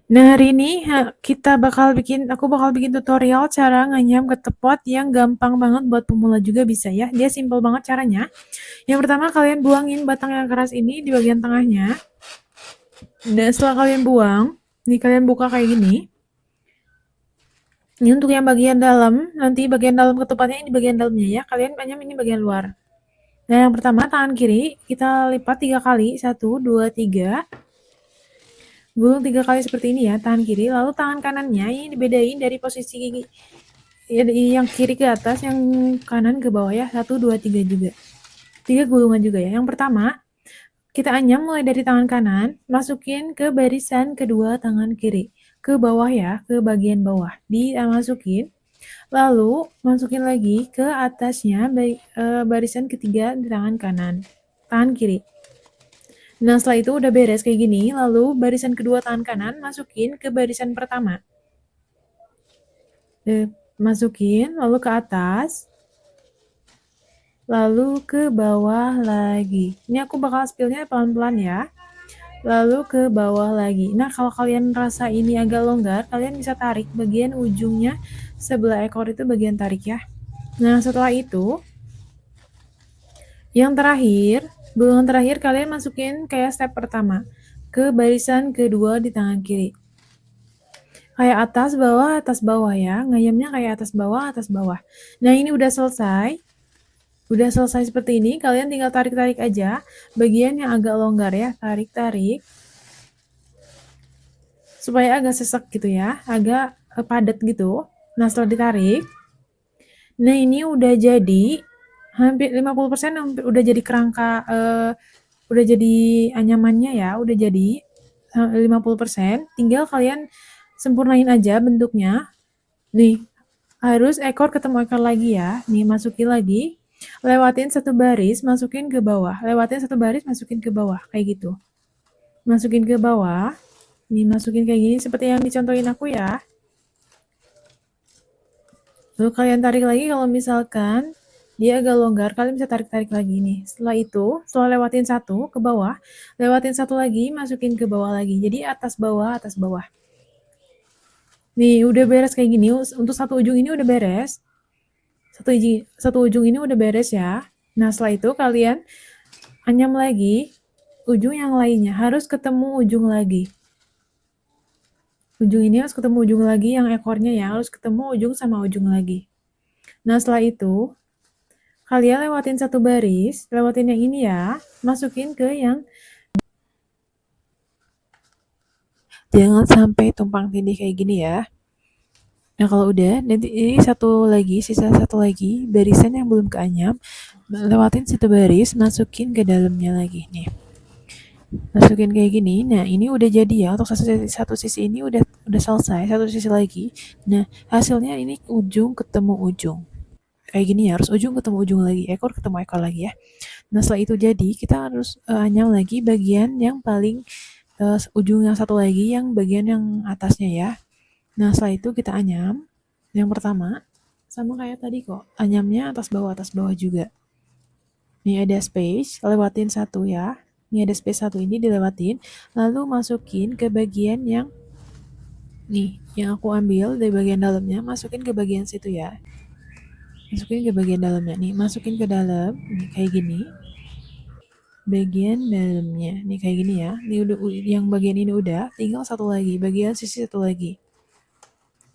Nah, hari ini aku bakal bikin tutorial cara nganyam ketepot yang gampang banget buat pemula juga bisa ya. Dia simple banget caranya. Yang pertama kalian buangin batang yang keras ini di bagian tengahnya. Dan setelah kalian buang, nih kalian buka kayak gini. Ini untuk yang bagian dalam, nanti bagian dalam ketepatnya ini bagian dalamnya ya. Kalian anyam ini bagian luar. Nah, yang pertama tangan kiri kita lipat 3 kali. 1, 2, 3. Gulung 3 kali seperti ini ya, tangan kiri. Lalu tangan kanannya ini dibedain dari posisi gigi. Ya, yang kiri ke atas, yang kanan ke bawah ya. 1, 2, 3 juga. 3 gulungan juga ya. Yang pertama, kita anyam mulai dari tangan kanan, masukin ke barisan kedua tangan kiri. Ke bawah ya, ke bagian bawah. Dimasukin. Lalu, masukin lagi ke atasnya barisan ketiga di tangan kanan. Tangan kiri. Nah, setelah itu udah beres kayak gini, lalu barisan kedua tangan kanan masukin ke barisan pertama. Masukin, lalu ke atas, lalu ke bawah lagi. Ini aku bakal spillnya pelan-pelan ya. Lalu ke bawah lagi. Nah, kalau kalian rasa ini agak longgar, kalian bisa tarik bagian ujungnya sebelah ekor itu bagian tarik ya. Nah, setelah itu, yang terakhir, gulungan terakhir kalian masukin kayak step pertama ke barisan kedua di tangan kiri. Kayak atas bawah ya. Ngayamnya kayak atas bawah. Nah, ini udah selesai. Udah selesai seperti ini, kalian tinggal tarik-tarik aja bagian yang agak longgar ya. Tarik-tarik. Supaya agak sesek gitu ya. Agak padat gitu. Nah, setelah ditarik. Nah, ini udah jadi hampir 50% udah jadi kerangka, udah jadi anyamannya ya. Udah jadi 50%. Tinggal kalian sempurnain aja bentuknya. Nih, harus ekor ketemu ekor lagi ya. Nih, masukin lagi. Lewatin satu baris, masukin ke bawah. Lewatin satu baris, masukin ke bawah. Kayak gitu. Masukin ke bawah. Nih, masukin kayak gini seperti yang dicontohin aku ya. Lalu kalian tarik lagi kalau misalkan dia agak longgar, kalian bisa tarik-tarik lagi nih. Setelah itu, setelah lewatin satu ke bawah, lewatin satu lagi, masukin ke bawah lagi. Jadi atas bawah, atas bawah. Nih, udah beres kayak gini. Untuk satu ujung ini udah beres. Satu ujung ini udah beres ya. Nah, setelah itu kalian anyam lagi ujung yang lainnya. Harus ketemu ujung lagi. Ujung ini harus ketemu ujung lagi yang ekornya ya. Harus ketemu ujung sama ujung lagi. Nah, setelah itu kalian lewatin satu baris, lewatin yang ini ya. Masukin ke yang jangan sampai tumpang tindih kayak gini ya. Nah, kalau udah, nanti ini sisa satu lagi, barisan yang belum keanyam, lewatin satu baris, masukin ke dalamnya lagi nih. Masukin kayak gini. Nah, ini udah jadi ya. Untuk satu sisi ini udah selesai. Satu sisi lagi. Nah, hasilnya ini ujung ketemu ujung. Kayak gini ya. Harus ujung ketemu ujung lagi. Ekor ketemu ekor lagi ya. Nah, setelah itu jadi, kita harus anyam lagi bagian yang paling ujung yang satu lagi, yang bagian yang atasnya ya. Nah, setelah itu kita anyam. Yang pertama, sama kayak tadi kok. Anyamnya atas bawah juga. Nih ada space, lewatin satu ya. Ini ada space satu ini dilewatin, lalu masukin ke bagian yang nih, yang aku ambil dari bagian dalamnya, masukin ke bagian situ ya. Masukin ke bagian dalamnya nih, masukin ke dalam, nih kayak gini. Bagian dalamnya, nih kayak gini ya. Nih udah yang bagian ini udah, tinggal satu lagi, bagian sisi satu lagi.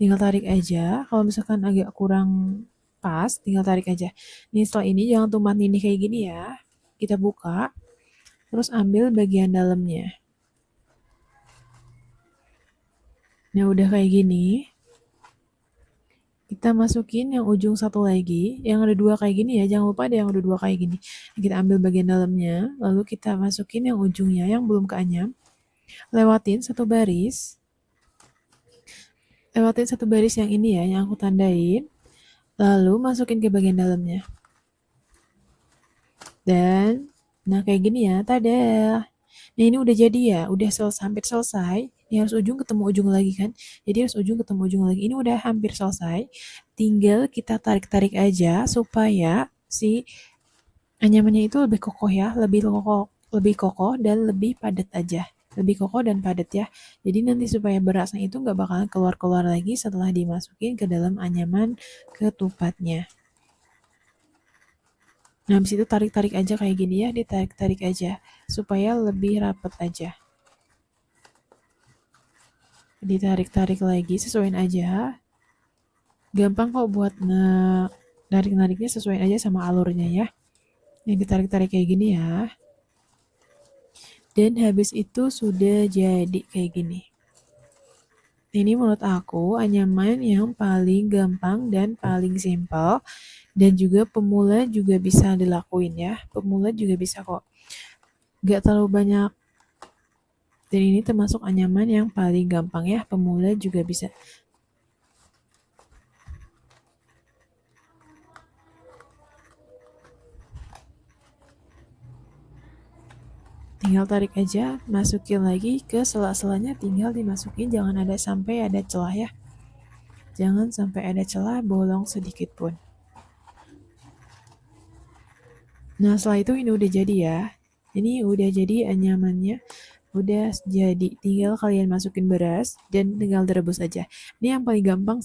Tinggal tarik aja, kalau misalkan agak kurang pas, tinggal tarik aja. Nih setelah ini jangan tumpang tindih kayak gini ya. Kita buka. Terus ambil bagian dalamnya. Nah, udah kayak gini. Kita masukin yang ujung satu lagi. Yang ada dua kayak gini ya. Jangan lupa ada yang ada dua kayak gini. Kita ambil bagian dalamnya. Lalu kita masukin yang ujungnya yang belum keanyam. Lewatin satu baris. Lewatin satu baris yang ini ya. Yang aku tandain. Lalu masukin ke bagian dalamnya. Dan, nah kayak gini ya. Tada! Nah, ini udah jadi ya, udah hampir selesai. Ini harus ujung ketemu ujung lagi kan. Jadi harus ujung ketemu ujung lagi. Ini udah hampir selesai. Tinggal kita tarik-tarik aja supaya si anyamannya itu lebih kokoh ya, lebih kokoh dan lebih padat aja. lebih kokoh dan padat ya. Jadi nanti supaya berasnya itu nggak bakalan keluar-keluar lagi setelah dimasukin ke dalam anyaman ketupatnya. Nah, habis itu tarik-tarik aja kayak gini ya, ditarik-tarik aja supaya lebih rapet aja. Ditarik-tarik lagi, sesuaiin aja. Gampang kok buat narik-nariknya, sesuaiin aja sama alurnya ya. Yang ditarik-tarik kayak gini ya. Dan habis itu sudah jadi kayak gini. Ini menurut aku anyaman yang paling gampang dan paling simpel. Dan juga pemula juga bisa dilakuin ya. Pemula juga bisa kok. Gak terlalu banyak. Dan ini termasuk anyaman yang paling gampang ya. Pemula juga bisa. Tinggal tarik aja, masukin lagi ke sela-selanya, tinggal dimasukin, jangan ada sampai ada celah ya. Jangan sampai ada celah bolong sedikit pun. Nah, setelah itu ini udah jadi ya. Ini udah jadi anyamannya. Udah jadi, tinggal kalian masukin beras dan tinggal direbus aja. Ini yang paling gampang sih.